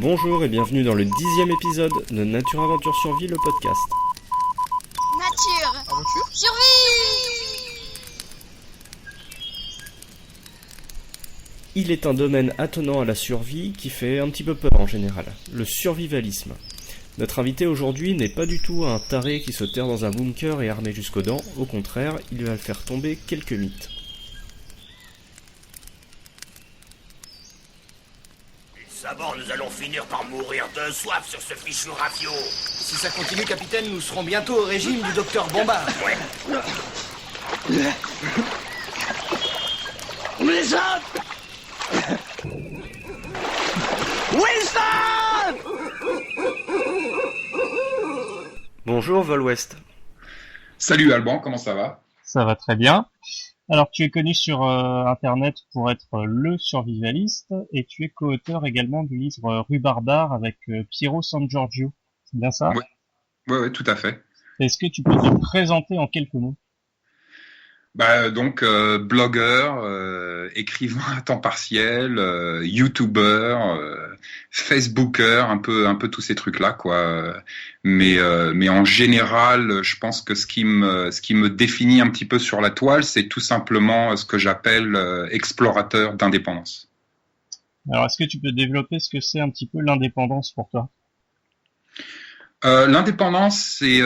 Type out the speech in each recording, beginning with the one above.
Bonjour et bienvenue dans le 10e épisode de Nature Aventure Survie, le podcast. Nature Aventure Survie. Il est un domaine attenant à la survie qui fait un petit peu peur en général, le survivalisme. Notre invité aujourd'hui n'est pas du tout un taré qui se terre dans un bunker et armé jusqu'aux dents, au contraire, il va faire tomber quelques mythes. D'abord, nous allons finir par mourir de soif sur ce fichu rafio. Si ça continue, capitaine, nous serons bientôt au régime du docteur Bombard. Ouais. Wilson Wilson Bonjour Vol West. Salut Alban, comment ça va? Ça va très bien. Alors, tu es connu sur Internet pour être le survivaliste et tu es co-auteur également du livre Rue Barbare avec Piero San Giorgio. C'est bien ça? Oui, tout à fait. Est-ce que tu peux te présenter en quelques mots? Donc blogueur, écrivain à temps partiel, youtubeur, facebooker, un peu tous ces trucs-là, quoi. Mais en général, je pense que ce qui me définit un petit peu sur la toile, c'est tout simplement ce que j'appelle explorateur d'indépendance. Alors, est-ce que tu peux développer ce que c'est un petit peu l'indépendance pour toi? L'indépendance, c'est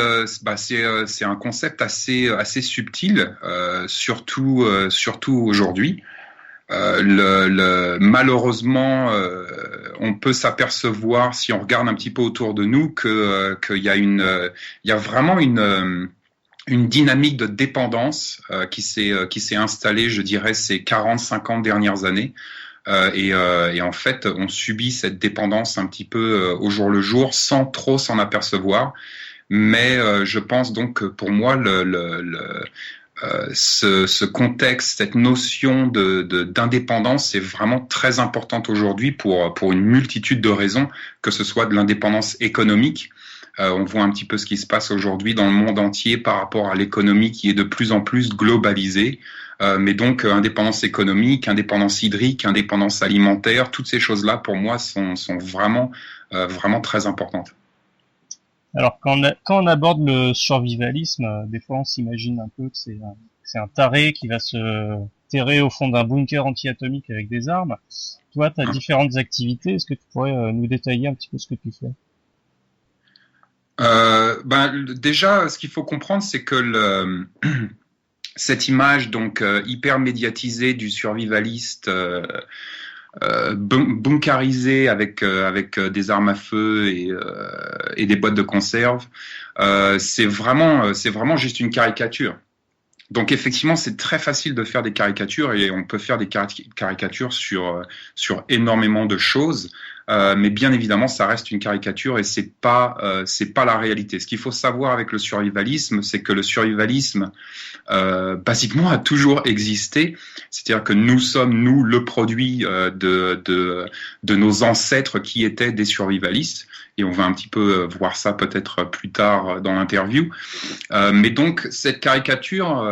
un concept assez subtil, surtout aujourd'hui. Malheureusement, on peut s'apercevoir si on regarde un petit peu autour de nous qu'il y a vraiment une dynamique de dépendance qui s'est installée, je dirais, ces 40-50 dernières années. Et en fait, on subit cette dépendance un petit peu au jour le jour sans trop s'en apercevoir. Mais je pense donc que pour moi, ce contexte, cette notion d'indépendance est vraiment très importante aujourd'hui pour une multitude de raisons, que ce soit de l'indépendance économique. On voit un petit peu ce qui se passe aujourd'hui dans le monde entier par rapport à l'économie qui est de plus en plus globalisée. Mais donc indépendance économique, indépendance hydrique, indépendance alimentaire, toutes ces choses-là pour moi sont vraiment très importantes. Alors quand on aborde le survivalisme, des fois on s'imagine un peu que c'est un taré qui va se terrer au fond d'un bunker anti-atomique avec des armes. Toi, tu as différentes activités. Est-ce que tu pourrais nous détailler un petit peu ce que tu fais? Déjà, ce qu'il faut comprendre, c'est que cette image donc hyper médiatisée du survivaliste bunkarisé avec des armes à feu et des boîtes de conserve, c'est vraiment juste une caricature. Donc effectivement, c'est très facile de faire des caricatures et on peut faire des caricatures sur énormément de choses. Mais bien évidemment, ça reste une caricature et c'est pas la réalité. Ce qu'il faut savoir avec le survivalisme, c'est que le survivalisme, basiquement, a toujours existé. C'est-à-dire que nous sommes le produit de nos ancêtres qui étaient des survivalistes. Et on va un petit peu voir ça peut-être plus tard dans l'interview. Mais donc cette caricature,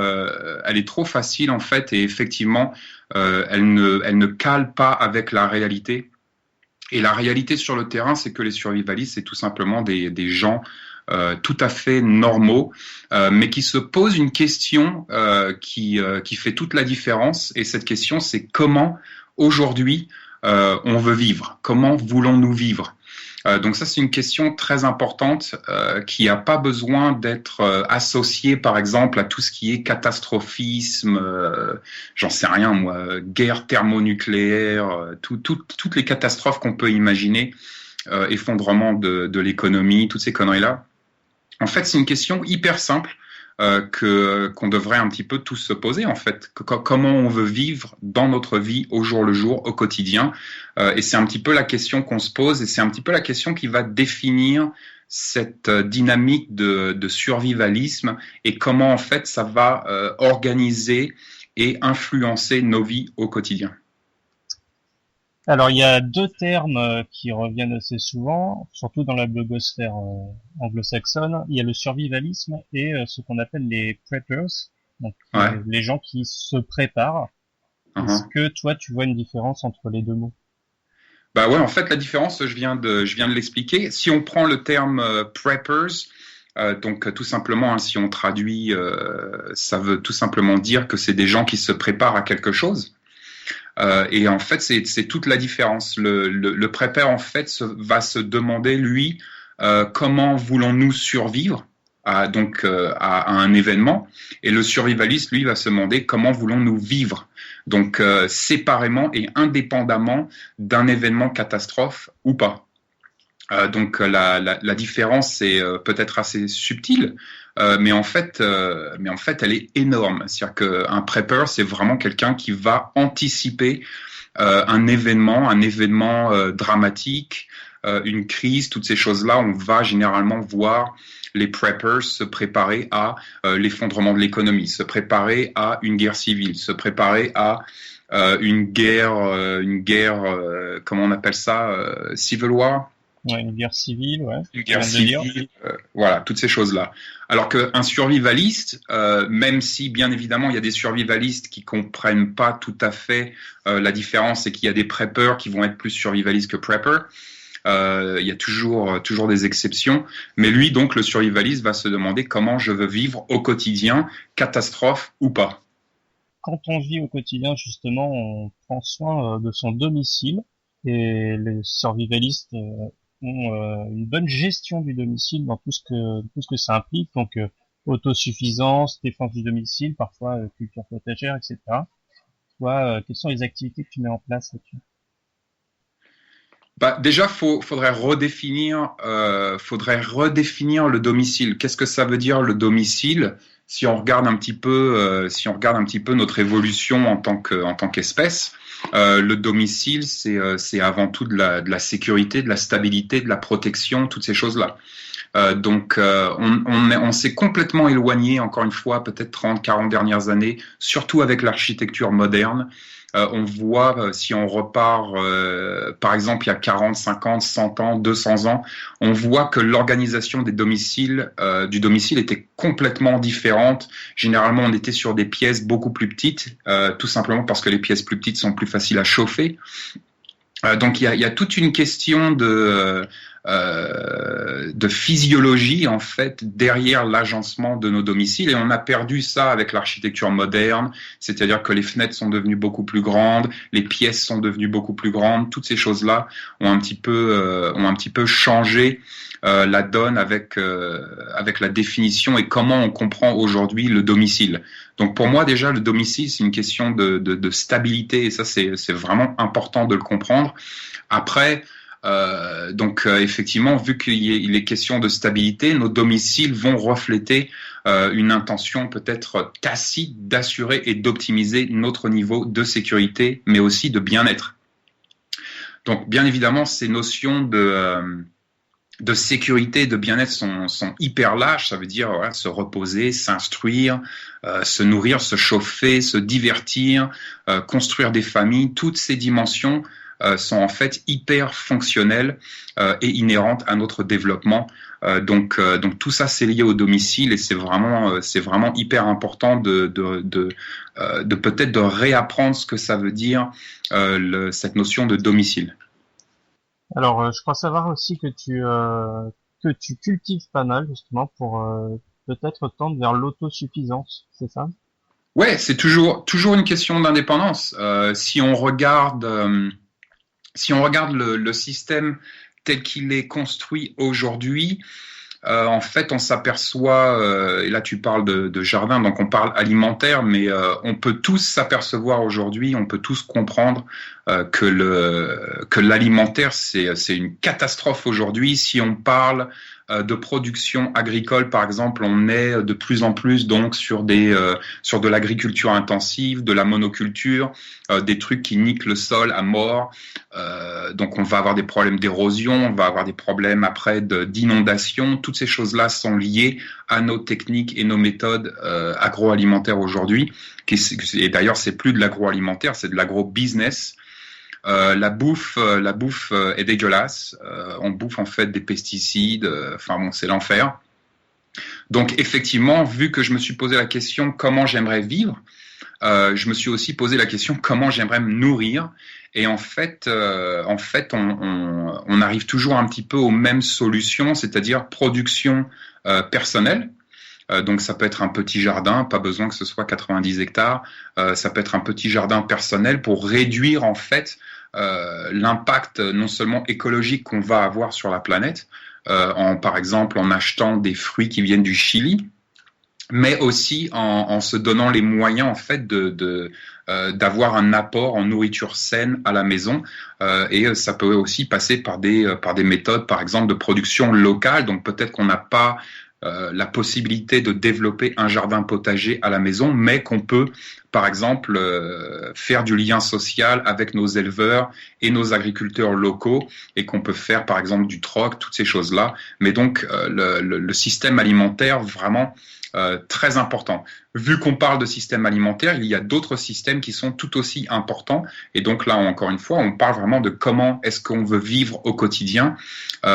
elle est trop facile en fait et effectivement, elle ne cale pas avec la réalité. Et la réalité sur le terrain, c'est que les survivalistes, c'est tout simplement des gens tout à fait normaux, mais qui se posent une question qui fait toute la différence. Et cette question, c'est comment aujourd'hui on veut vivre? Comment voulons-nous vivre? Donc ça, c'est une question très importante qui n'a pas besoin d'être associée, par exemple, à tout ce qui est catastrophisme, j'en sais rien moi, guerre thermonucléaire, toutes les catastrophes qu'on peut imaginer, effondrement de l'économie, toutes ces conneries-là. En fait, c'est une question hyper simple qu'on devrait un petit peu tous se poser en fait. Comment on veut vivre dans notre vie au jour le jour, au quotidien. Et c'est un petit peu la question qu'on se pose et c'est un petit peu la question qui va définir cette dynamique de survivalisme et comment en fait ça va organiser et influencer nos vies au quotidien. Alors, il y a deux termes qui reviennent assez souvent, surtout dans la blogosphère anglo-saxonne. Il y a le survivalisme et ce qu'on appelle les preppers, donc les gens qui se préparent. Est-ce que toi, tu vois une différence entre les deux mots? Bah ouais, en fait, la différence, je viens de l'expliquer. Si on prend le terme preppers, donc tout simplement, hein, si on traduit, ça veut tout simplement dire que c'est des gens qui se préparent à quelque chose. Et en fait, c'est toute la différence. Le prepper, en fait, va se demander, lui, comment voulons-nous survivre à un événement, et le survivaliste, lui, va se demander comment voulons-nous vivre, donc séparément et indépendamment d'un événement catastrophe ou pas. Donc la différence est peut-être assez subtile, mais en fait elle est énorme. C'est-à-dire qu'un prepper, c'est vraiment quelqu'un qui va anticiper un événement dramatique, une crise, toutes ces choses-là. On va généralement voir les preppers se préparer à l'effondrement de l'économie, se préparer à une guerre civile, se préparer à une guerre, comment on appelle ça, civil war. Ouais, une guerre civile, ouais. Une guerre civile, voilà, toutes ces choses-là. Alors qu'un survivaliste, même si bien évidemment il y a des survivalistes qui comprennent pas tout à fait la différence, et qu'il y a des preppers qui vont être plus survivalistes que preppers, il y a toujours des exceptions. Mais lui, donc, le survivaliste va se demander comment je veux vivre au quotidien, catastrophe ou pas. Quand on vit au quotidien, justement, on prend soin de son domicile, et les survivalistes ont une bonne gestion du domicile dans tout ce que ça implique, donc autosuffisance, défense du domicile, parfois culture potagère, etc. Toi, quelles sont les activités que tu mets en place là-dessus? Bah, déjà, faudrait redéfinir le domicile. Qu'est-ce que ça veut dire, le domicile? Si on regarde un petit peu notre évolution en tant qu'espèce, le domicile, c'est avant tout de la sécurité, de la stabilité, de la protection, toutes ces choses-là. Donc, on s'est complètement éloigné, encore une fois, peut-être 30, 40 dernières années, surtout avec l'architecture moderne. On voit, si on repart, par exemple, il y a 40, 50, 100 ans, 200 ans, on voit que l'organisation du domicile était complètement différente. Généralement, on était sur des pièces beaucoup plus petites, tout simplement parce que les pièces plus petites sont plus faciles à chauffer. Donc, il y a toute une question de physiologie, en fait, derrière l'agencement de nos domiciles, et on a perdu ça avec l'architecture moderne, c'est-à-dire que les fenêtres sont devenues beaucoup plus grandes, les pièces sont devenues beaucoup plus grandes, toutes ces choses-là ont un petit peu changé la donne avec la définition et comment on comprend aujourd'hui le domicile. Donc pour moi, déjà, le domicile, c'est une question de stabilité, et ça, c'est vraiment important de le comprendre. Après, effectivement, vu qu'il est question de stabilité, nos domiciles vont refléter une intention peut-être tacite d'assurer et d'optimiser notre niveau de sécurité, mais aussi de bien-être. Donc, bien évidemment, ces notions de sécurité et de bien-être sont hyper larges. Ça veut dire se reposer, s'instruire, se nourrir, se chauffer, se divertir, construire des familles. Toutes ces dimensions sont en fait hyper fonctionnelles et inhérentes à notre développement. Donc tout ça, c'est lié au domicile, et c'est vraiment hyper important de peut-être de réapprendre ce que ça veut dire cette notion de domicile. Alors, je crois savoir aussi que tu cultives pas mal, justement, pour peut-être tendre vers l'autosuffisance, c'est ça? Ouais, c'est toujours une question d'indépendance. Si on regarde le système tel qu'il est construit aujourd'hui, en fait, on s'aperçoit, et là tu parles de jardin, donc on parle alimentaire, mais on peut tous s'apercevoir aujourd'hui, on peut tous comprendre que l'alimentaire, c'est une catastrophe aujourd'hui. Si on parle de production agricole, par exemple, on est de plus en plus donc sur de l'agriculture intensive, de la monoculture, des trucs qui niquent le sol à mort. Donc on va avoir des problèmes d'érosion, on va avoir des problèmes après d'inondation. Toutes ces choses-là sont liées à nos techniques et nos méthodes agroalimentaires aujourd'hui. Et d'ailleurs, c'est plus de l'agroalimentaire, c'est de l'agro-business. La bouffe est dégueulasse. On bouffe en fait des pesticides. C'est l'enfer. Donc effectivement, vu que je me suis posé la question comment j'aimerais vivre, je me suis aussi posé la question comment j'aimerais me nourrir. Et en fait, on arrive toujours un petit peu aux mêmes solutions, c'est-à-dire production personnelle. Donc ça peut être un petit jardin, pas besoin que ce soit 90 hectares. Ça peut être un petit jardin personnel pour réduire en fait l'impact non seulement écologique qu'on va avoir sur la planète, par exemple en achetant des fruits qui viennent du Chili, mais aussi en se donnant les moyens en fait d'avoir un apport en nourriture saine à la maison, et ça peut aussi passer par des méthodes par exemple de production locale. Donc peut-être qu'on n'a pas la possibilité de développer un jardin potager à la maison, mais qu'on peut par exemple faire du lien social avec nos éleveurs et nos agriculteurs locaux, et qu'on peut faire par exemple du troc, toutes ces choses-là. Mais donc le système alimentaire vraiment très important. Vu qu'on parle de système alimentaire, il y a d'autres systèmes qui sont tout aussi importants. Et donc là, encore une fois, on parle vraiment de comment est-ce qu'on veut vivre au quotidien.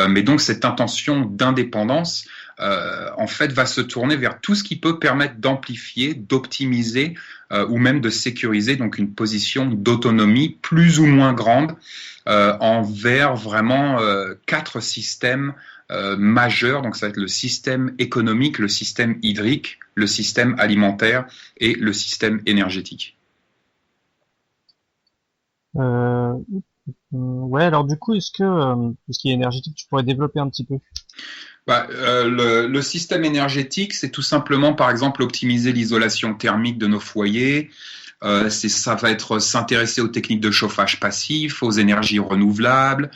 Mais donc cette intention d'indépendance, en fait, va se tourner vers tout ce qui peut permettre d'amplifier, d'optimiser ou même de sécuriser donc une position d'autonomie plus ou moins grande envers vraiment 4 systèmes majeurs. Donc ça va être le système économique, le système hydrique, le système alimentaire et le système énergétique. Ouais, alors du coup, est-ce que tout ce qui est énergétique, tu pourrais développer un petit peu? Le système énergétique, c'est tout simplement, par exemple, optimiser l'isolation thermique de nos foyers. Ça va être s'intéresser aux techniques de chauffage passif, aux énergies renouvelables.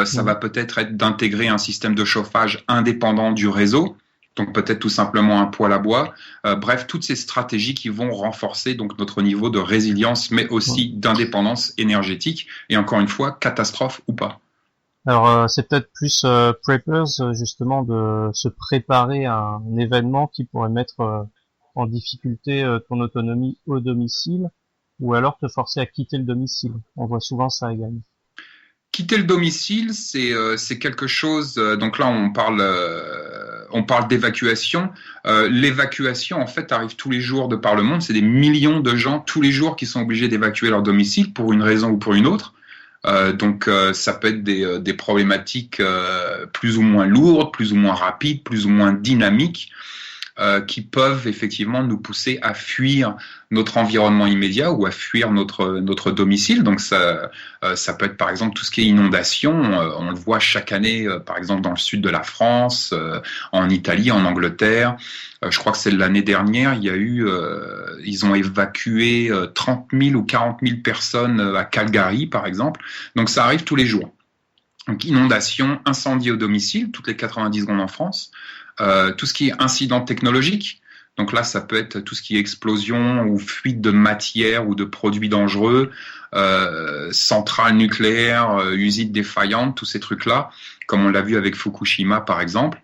Ça va peut-être être d'intégrer un système de chauffage indépendant du réseau. Donc peut-être tout simplement un poêle à bois. Bref, toutes ces stratégies qui vont renforcer donc notre niveau de résilience, mais aussi d'indépendance énergétique. Et encore une fois, catastrophe ou pas. Alors c'est peut-être plus preppers justement de se préparer à un événement qui pourrait mettre en difficulté ton autonomie au domicile, ou alors te forcer à quitter le domicile. On voit souvent ça également. Quitter le domicile, c'est quelque chose. Donc là, on parle d'évacuation. L'évacuation, en fait, arrive tous les jours de par le monde. C'est des millions de gens tous les jours qui sont obligés d'évacuer leur domicile pour une raison ou pour une autre. Donc ça peut être des problématiques plus ou moins lourdes, plus ou moins rapides, plus ou moins dynamiques, qui peuvent effectivement nous pousser à fuir notre environnement immédiat ou à fuir notre domicile. Donc ça peut être par exemple tout ce qui est inondation. On le voit chaque année, par exemple dans le sud de la France, en Italie, en Angleterre. Je crois que c'est l'année dernière, il y a eu, ils ont évacué 30 000 ou 40 000 personnes à Calgary, par exemple. Donc ça arrive tous les jours. Donc inondation, incendie au domicile, toutes les 90 secondes en France. Tout ce qui est incident technologique. Donc là, ça peut être tout ce qui est explosion ou fuite de matière ou de produits dangereux, centrales nucléaires, usines défaillantes, tous ces trucs-là, comme on l'a vu avec Fukushima par exemple.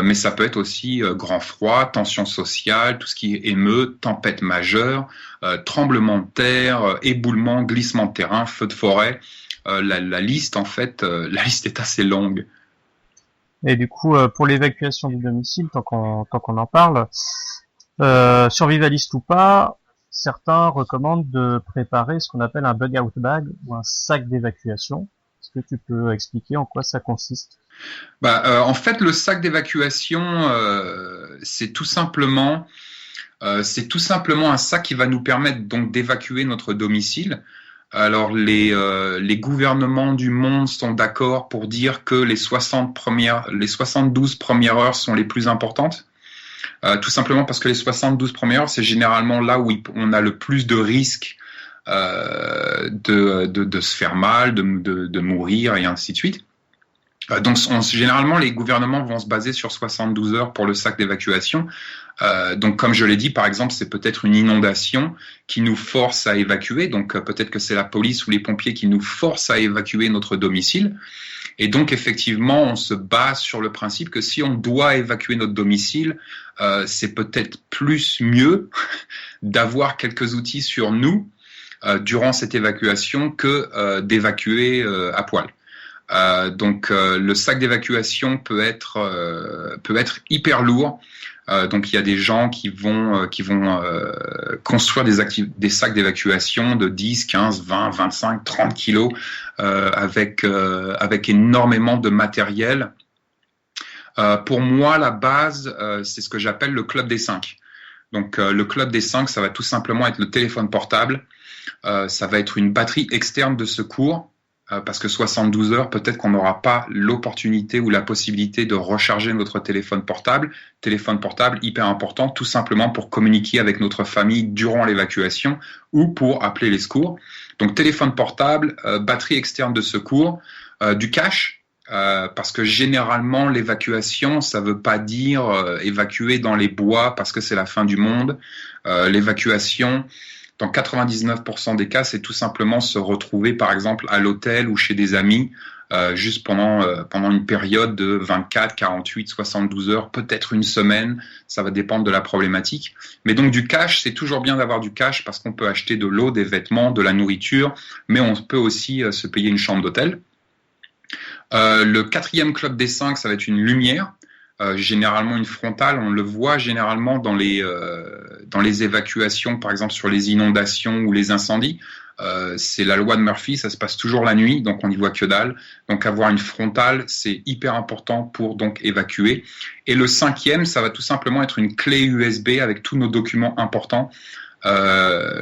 Mais ça peut être aussi grand froid, tension sociale, tout ce qui est émeute, tempête majeure, tremblement de terre, éboulement, glissement de terrain, feu de forêt. La liste, en fait, la liste est assez longue. Et du coup, pour l'évacuation du domicile, tant qu'on en parle, survivaliste ou pas, certains recommandent de préparer ce qu'on appelle un bug-out bag ou un sac d'évacuation. Est-ce que tu peux expliquer en quoi ça consiste? En fait, le sac d'évacuation, c'est tout simplement un sac qui va nous permettre donc d'évacuer notre domicile. Alors les gouvernements du monde sont d'accord pour dire que les 72 premières heures sont les plus importantes. Tout simplement parce que les 72 premières heures, c'est généralement là où on a le plus de risques de se faire mal, de mourir et ainsi de suite. Donc généralement, les gouvernements vont se baser sur 72 heures pour le sac d'évacuation. Donc comme je l'ai dit, par exemple, c'est peut-être une inondation qui nous force à évacuer. Donc peut-être que c'est la police ou les pompiers qui nous forcent à évacuer notre domicile. Et donc effectivement, on se base sur le principe que si on doit évacuer notre domicile, c'est peut-être mieux d'avoir quelques outils sur nous durant cette évacuation que d'évacuer à poil. Donc le sac d'évacuation peut être hyper lourd. Donc il y a des gens qui vont construire des sacs d'évacuation de 10, 15, 20, 25, 30 kilos avec énormément de matériel. Pour moi, la base, c'est ce que j'appelle le club des 5. Donc le club des 5, ça va tout simplement être le téléphone portable, ça va être une batterie externe de secours, parce que 72 heures, peut-être qu'on n'aura pas l'opportunité ou la possibilité de recharger notre téléphone portable. Téléphone portable, hyper important, tout simplement pour communiquer avec notre famille durant l'évacuation ou pour appeler les secours. Donc téléphone portable, batterie externe de secours, du cash, parce que généralement l'évacuation, ça veut pas dire évacuer dans les bois parce que c'est la fin du monde. L'évacuation, dans 99% des cas, c'est tout simplement se retrouver, par exemple, à l'hôtel ou chez des amis, juste pendant une période de 24, 48, 72 heures, peut-être une semaine. Ça va dépendre de la problématique. Mais donc du cash, c'est toujours bien d'avoir du cash parce qu'on peut acheter de l'eau, des vêtements, de la nourriture, mais on peut aussi se payer une chambre d'hôtel. Le 4e club des 5, ça va être une lumière. Généralement une frontale, on le voit généralement dans les évacuations, par exemple sur les inondations ou les incendies. C'est la loi de Murphy, ça se passe toujours la nuit, donc on n'y voit que dalle. Donc avoir une frontale, c'est hyper important pour donc évacuer. Et le 5e, ça va tout simplement être une clé USB avec tous nos documents importants.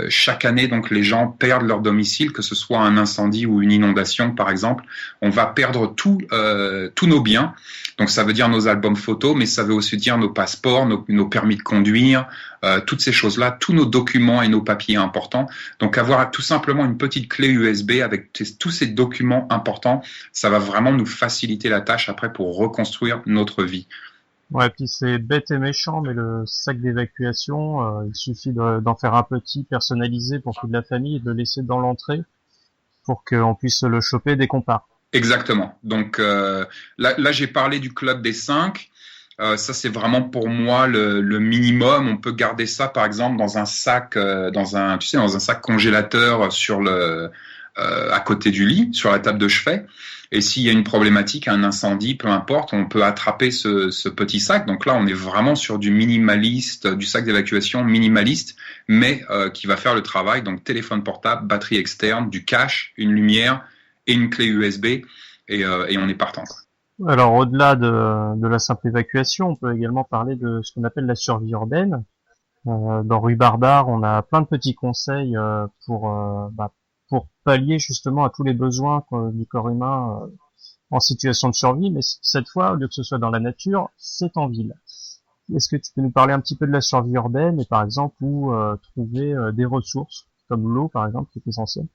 Chaque année, donc les gens perdent leur domicile, que ce soit un incendie ou une inondation, par exemple. On va perdre tous nos biens. Donc ça veut dire nos albums photos, mais ça veut aussi dire nos passeports, nos permis de conduire, toutes ces choses-là, tous nos documents et nos papiers importants. Donc avoir tout simplement une petite clé USB avec tous ces documents importants, ça va vraiment nous faciliter la tâche après pour reconstruire notre vie. Ouais, puis c'est bête et méchant, mais le sac d'évacuation, il suffit d'en faire un petit personnalisé pour toute la famille et de le laisser dans l'entrée pour qu'on puisse le choper dès qu'on part. Exactement. Donc là j'ai parlé du club des 5. Ça c'est vraiment pour moi le minimum. On peut garder ça par exemple dans un sac, dans un sac congélateur à côté du lit, sur la table de chevet. Et s'il y a une problématique, un incendie, peu importe, on peut attraper ce petit sac. Donc là, on est vraiment sur du minimaliste, du sac d'évacuation minimaliste, mais qui va faire le travail. Donc téléphone portable, batterie externe, du cash, une lumière et une clé USB, et on est partant. Alors au-delà de la simple évacuation, on peut également parler de ce qu'on appelle la survie urbaine. Dans Rue Barbare, on a plein de petits conseils pour pallier justement à tous les besoins du corps humain en situation de survie, mais cette fois, au lieu que ce soit dans la nature, c'est en ville. Est-ce que tu peux nous parler un petit peu de la survie urbaine et par exemple où trouver des ressources, comme l'eau par exemple, qui est essentielle?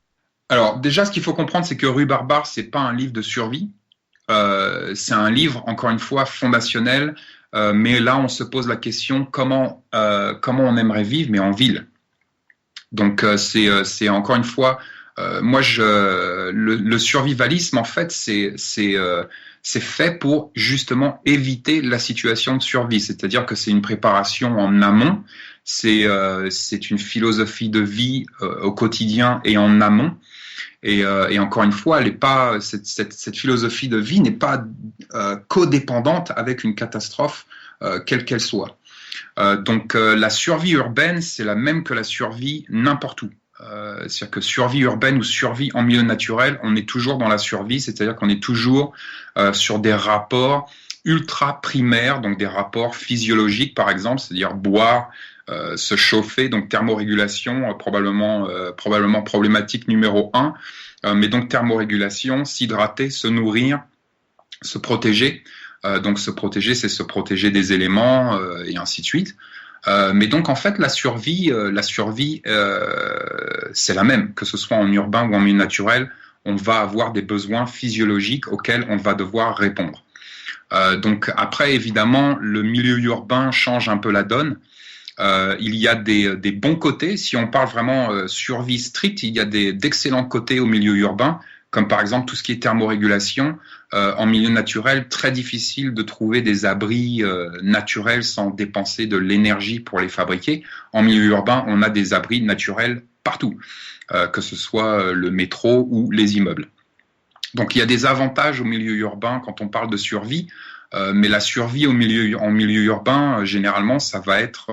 Alors déjà, ce qu'il faut comprendre, c'est que Rue Barbare, c'est pas un livre de survie, c'est un livre, encore une fois, fondationnel, mais là, on se pose la question comment on aimerait vivre, mais en ville. Donc c'est encore une fois, le survivalisme en fait c'est fait pour justement éviter la situation de survie, c'est-à-dire que c'est une préparation en amont, c'est une philosophie de vie au quotidien et en amont, et encore une fois, elle est pas cette philosophie de vie n'est pas codépendante avec une catastrophe quelle qu'elle soit. Donc la survie urbaine, c'est la même que la survie n'importe où. C'est-à-dire que survie urbaine ou survie en milieu naturel, on est toujours dans la survie, c'est-à-dire qu'on est toujours sur des rapports ultra primaires, donc des rapports physiologiques par exemple, c'est-à-dire boire, se chauffer, donc thermorégulation, probablement problématique numéro 1, mais donc thermorégulation, s'hydrater, se nourrir, se protéger. Donc se protéger, c'est se protéger des éléments et ainsi de suite. Mais donc en fait la survie c'est la même, que ce soit en urbain ou en milieu naturel, on va avoir des besoins physiologiques auxquels on va devoir répondre. Donc après évidemment le milieu urbain change un peu la donne. Il y a des bons côtés, si on parle vraiment survie stricte, il y a d'excellents côtés au milieu urbain, comme par exemple tout ce qui est thermorégulation. En milieu naturel, très difficile de trouver des abris naturels sans dépenser de l'énergie pour les fabriquer. En milieu urbain, on a des abris naturels partout, que ce soit le métro ou les immeubles. Donc il y a des avantages au milieu urbain quand on parle de survie, mais la survie en milieu urbain, généralement, ça va être,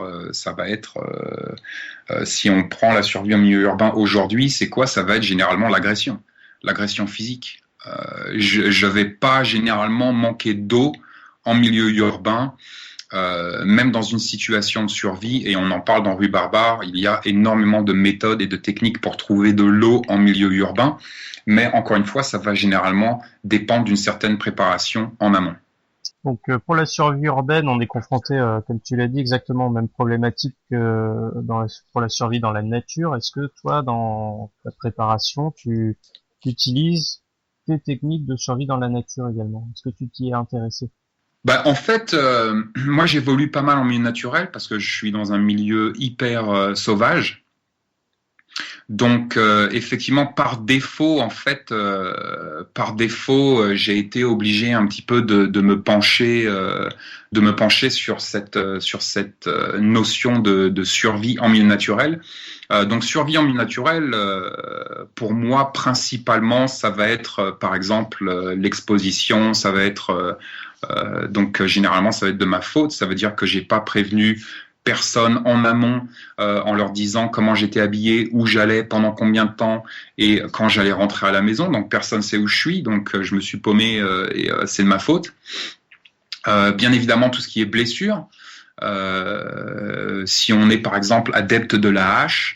si on prend la survie en milieu urbain aujourd'hui, c'est quoi? Ça va être généralement l'agression physique. Je vais pas généralement manquer d'eau en milieu urbain. Même dans une situation de survie, et on en parle dans Rue Barbare, il y a énormément de méthodes et de techniques pour trouver de l'eau en milieu urbain, mais encore une fois, ça va généralement dépendre d'une certaine préparation en amont. Donc pour la survie urbaine, on est confronté, comme tu l'as dit, exactement aux mêmes problématiques que pour la survie dans la nature. Est-ce que toi, dans ta préparation, tu utilises tes techniques de survie dans la nature également? Est-ce que tu t'y es intéressé? En fait, moi j'évolue pas mal en milieu naturel parce que je suis dans un milieu hyper sauvage. Donc effectivement par défaut j'ai été obligé un petit peu de me pencher sur cette notion de survie en milieu naturel. Donc survie en milieu naturel, pour moi principalement ça va être par exemple l'exposition, ça va être donc généralement ça va être de ma faute, ça veut dire que j'ai pas prévenu personne en amont en leur disant comment j'étais habillé, où j'allais, pendant combien de temps et quand j'allais rentrer à la maison. Donc personne sait où je suis, donc je me suis paumé et c'est de ma faute. Bien évidemment tout ce qui est blessure. Si on est par exemple adepte de la hache,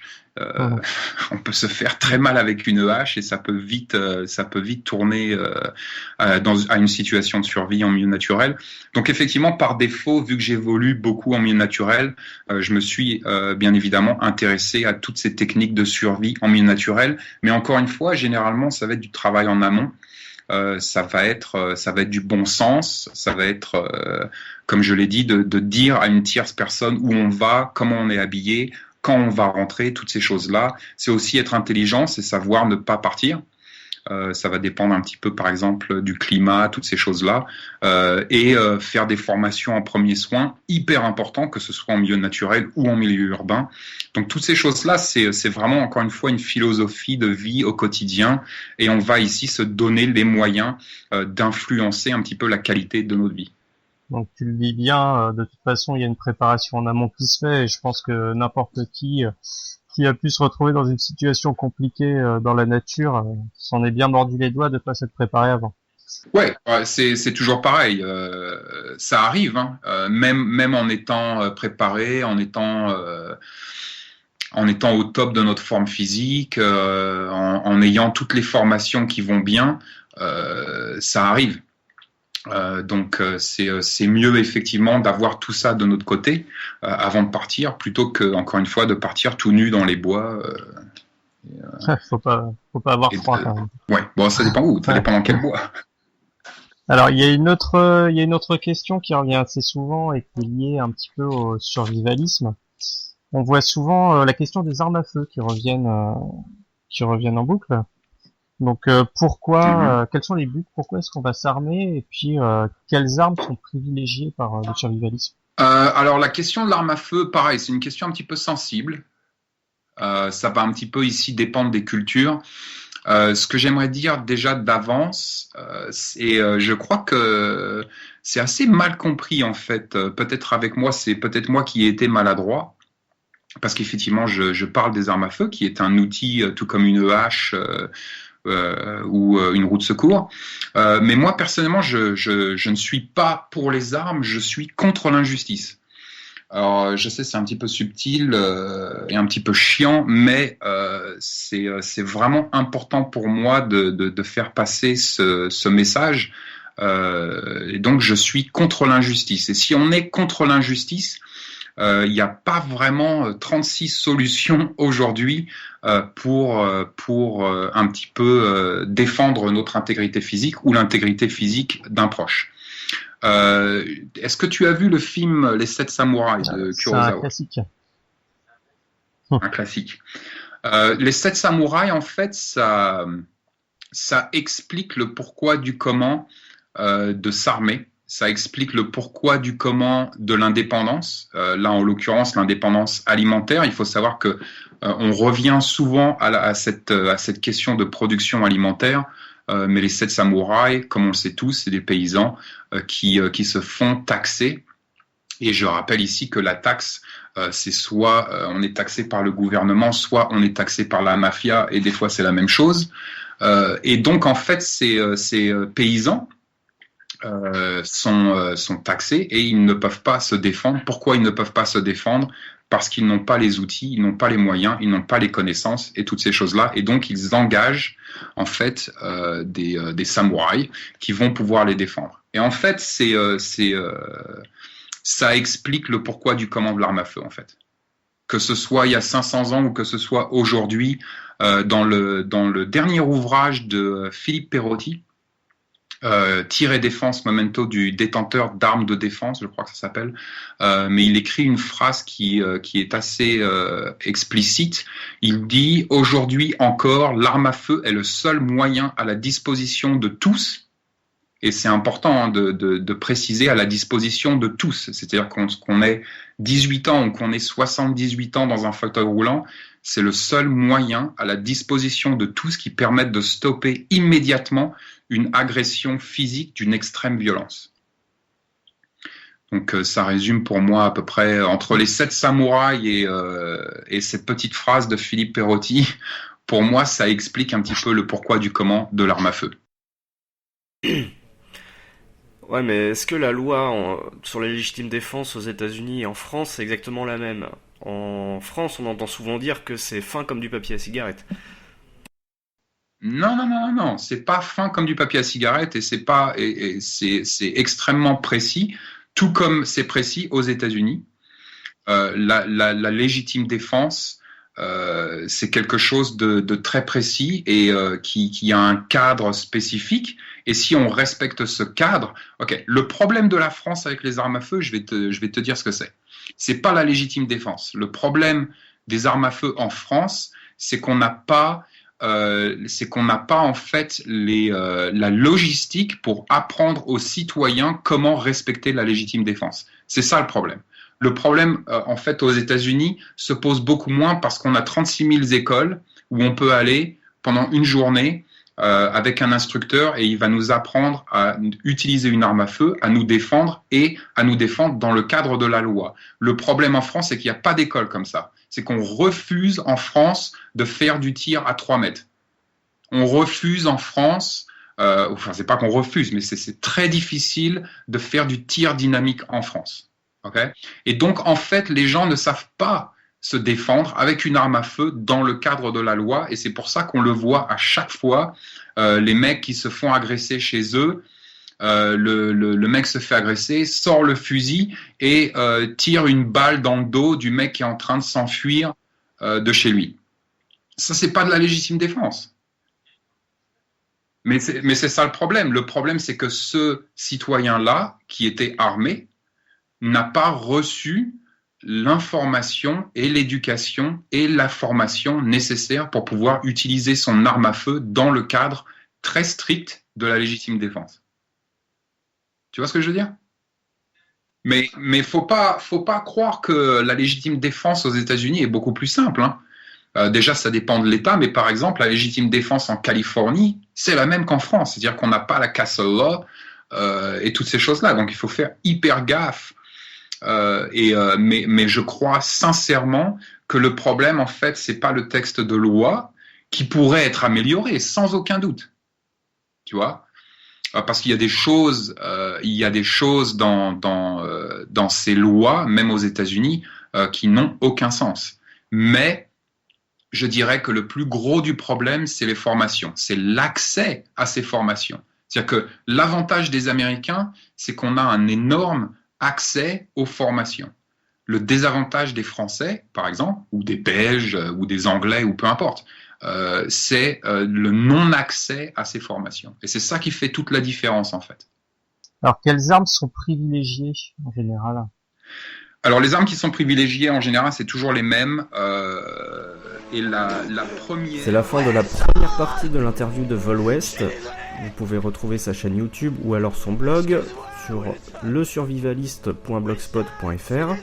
on peut se faire très mal avec une hache et ça peut vite tourner à une situation de survie en milieu naturel. Donc effectivement, par défaut, vu que j'évolue beaucoup en milieu naturel, je me suis bien évidemment intéressé à toutes ces techniques de survie en milieu naturel. Mais encore une fois, généralement, ça va être du travail en amont. Ça va être du bon sens, ça va être, comme je l'ai dit, de dire à une tierce personne où on va, comment on est habillé, quand on va rentrer, toutes ces choses-là. C'est aussi être intelligent, c'est savoir ne pas partir. Ça va dépendre un petit peu, par exemple, du climat, toutes ces choses-là. Et faire des formations en premiers soins, hyper important, que ce soit en milieu naturel ou en milieu urbain. Donc toutes ces choses-là, c'est vraiment, encore une fois, une philosophie de vie au quotidien. Et on va ici se donner les moyens d'influencer un petit peu la qualité de notre vie. Donc tu le dis bien, de toute façon il y a une préparation en amont qui se fait et je pense que n'importe qui a pu se retrouver dans une situation compliquée dans la nature s'en est bien mordu les doigts de pas s'être préparé avant. Ouais, c'est toujours pareil, ça arrive, hein. Même en étant préparé, en étant au top de notre forme physique, en ayant toutes les formations qui vont bien, ça arrive. Donc c'est mieux effectivement d'avoir tout ça de notre côté avant de partir, plutôt que encore une fois de partir tout nu dans les bois. Faut pas avoir froid quand même. Ouais, bon ça dépend où, ça dépend dans quel bois. Alors il y a une autre question qui revient assez souvent et qui est liée un petit peu au survivalisme. On voit souvent la question des armes à feu qui reviennent en boucle. Donc pourquoi, quels sont les buts, pourquoi est-ce qu'on va s'armer et puis quelles armes sont privilégiées par le survivalisme? Alors la question de l'arme à feu, pareil, c'est une question un petit peu sensible. Ça va un petit peu ici dépendre des cultures. Ce que j'aimerais dire déjà d'avance, c'est je crois que c'est assez mal compris en fait. Peut-être avec moi, c'est peut-être moi qui ai été maladroit. Parce qu'effectivement, je parle des armes à feu, qui est un outil tout comme une hache ou une roue de secours. Mais moi, personnellement, je ne suis pas pour les armes, je suis contre l'injustice. Alors, je sais, c'est un petit peu subtil et un petit peu chiant, mais c'est vraiment important pour moi de faire passer ce message. Et donc, je suis contre l'injustice. Et si on est contre l'injustice, il n'y a pas vraiment 36 solutions aujourd'hui pour un petit peu défendre notre intégrité physique ou l'intégrité physique d'un proche. Est-ce que tu as vu le film Les 7 samouraïs de Kurosawa? C'est un classique. Un classique. Les 7 samouraïs, en fait, ça explique le pourquoi du comment de s'armer. Ça explique le pourquoi du comment de l'indépendance. Là, en l'occurrence, l'indépendance alimentaire. Il faut savoir que on revient souvent à cette question de production alimentaire. mais les 7 samouraïs, comme on le sait tous, c'est des paysans qui se font taxer. Et je rappelle ici que la taxe, c'est soit on est taxé par le gouvernement, soit on est taxé par la mafia, et des fois c'est la même chose. Et donc en fait, ces paysans sont taxés et ils ne peuvent pas se défendre. Pourquoi ils ne peuvent pas se défendre ? Parce qu'ils n'ont pas les outils, ils n'ont pas les moyens, ils n'ont pas les connaissances et toutes ces choses-là. Et donc ils engagent en fait des samouraïs qui vont pouvoir les défendre. Et en fait, ça explique le pourquoi du comment de l'arme à feu, en fait. Que ce soit il y a 500 ans ou que ce soit aujourd'hui, dans le dernier ouvrage de Philippe Perotti, Tir et défense, memento du détenteur d'armes de défense, je crois que ça s'appelle, mais il écrit une phrase qui est assez explicite. Il dit « Aujourd'hui encore, l'arme à feu est le seul moyen à la disposition de tous ». Et c'est important de préciser à la disposition de tous. C'est-à-dire qu'on ait 18 ans ou qu'on ait 78 ans dans un fauteuil roulant, c'est le seul moyen à la disposition de tous qui permettent de stopper immédiatement une agression physique d'une extrême violence. Donc ça résume pour moi à peu près entre les 7 samouraïs et cette petite phrase de Philippe Perotti. Pour moi, ça explique un petit peu le pourquoi du comment de l'arme à feu. Ouais, mais est-ce que la loi sur la légitime défense aux États-Unis et en France c'est exactement la même ? En France, on entend souvent dire que c'est fin comme du papier à cigarette. Non, c'est pas fin comme du papier à cigarette et c'est extrêmement précis, tout comme c'est précis aux États-Unis. La légitime défense, c'est quelque chose de très précis et qui a un cadre spécifique. Et si on respecte ce cadre, ok. Le problème de la France avec les armes à feu, je vais te dire ce que c'est. C'est pas la légitime défense. Le problème des armes à feu en France, c'est qu'on n'a pas en fait la logistique pour apprendre aux citoyens comment respecter la légitime défense. C'est ça le problème. Le problème, en fait, aux États-Unis se pose beaucoup moins parce qu'on a 36 000 écoles où on peut aller pendant une journée avec un instructeur et il va nous apprendre à utiliser une arme à feu, à nous défendre et à nous défendre dans le cadre de la loi. Le problème en France, c'est qu'il n'y a pas d'école comme ça. C'est qu'on refuse en France de faire du tir à 3 mètres. On refuse en France, c'est pas qu'on refuse, mais c'est très difficile de faire du tir dynamique en France. Okay ? Et donc, en fait, les gens ne savent pas se défendre avec une arme à feu dans le cadre de la loi, et c'est pour ça qu'on le voit à chaque fois, les mecs qui se font agresser chez eux, le mec se fait agresser, sort le fusil et tire une balle dans le dos du mec qui est en train de s'enfuir de chez lui. Ça, c'est pas de la légitime défense. Mais c'est ça le problème. Le problème, c'est que ce citoyen-là, qui était armé, n'a pas reçu l'information et l'éducation et la formation nécessaires pour pouvoir utiliser son arme à feu dans le cadre très strict de la légitime défense. Tu vois ce que je veux dire ? Mais faut pas croire que la légitime défense aux États-Unis est beaucoup plus simple. Hein. Déjà, ça dépend de l'État, mais par exemple, la légitime défense en Californie, c'est la même qu'en France. C'est-à-dire qu'on n'a pas la castle law et toutes ces choses-là. Donc, il faut faire hyper gaffe. Mais je crois sincèrement que le problème, en fait, c'est pas le texte de loi qui pourrait être amélioré, sans aucun doute. Tu vois ? Parce qu'il y a des choses, dans ces lois, même aux États-Unis, qui n'ont aucun sens. Mais je dirais que le plus gros du problème, c'est les formations, c'est l'accès à ces formations. C'est-à-dire que l'avantage des Américains, c'est qu'on a un énorme accès aux formations. Le désavantage des Français, par exemple, ou des Belges, ou des Anglais, ou peu importe, c'est le non-accès à ces formations. Et c'est ça qui fait toute la différence, en fait. Alors, quelles armes sont privilégiées, en général ? Alors, les armes qui sont privilégiées, en général, c'est toujours les mêmes. Et la première... C'est la fin de la première partie de l'interview de Vol West. Vous pouvez retrouver sa chaîne YouTube ou alors son blog sur lesurvivaliste.blogspot.fr.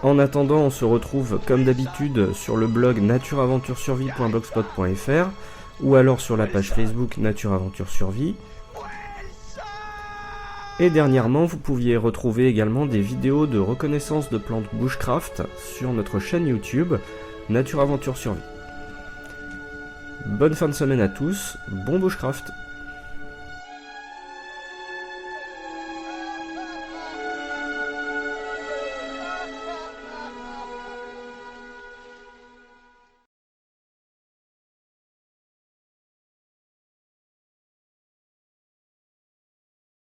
En attendant, on se retrouve comme d'habitude sur le blog natureaventuresurvie.blogspot.fr ou alors sur la page Facebook Nature Aventure Survie. Et dernièrement, vous pouviez retrouver également des vidéos de reconnaissance de plantes bushcraft sur notre chaîne YouTube Nature Aventure Survie. Bonne fin de semaine à tous, bon bushcraft!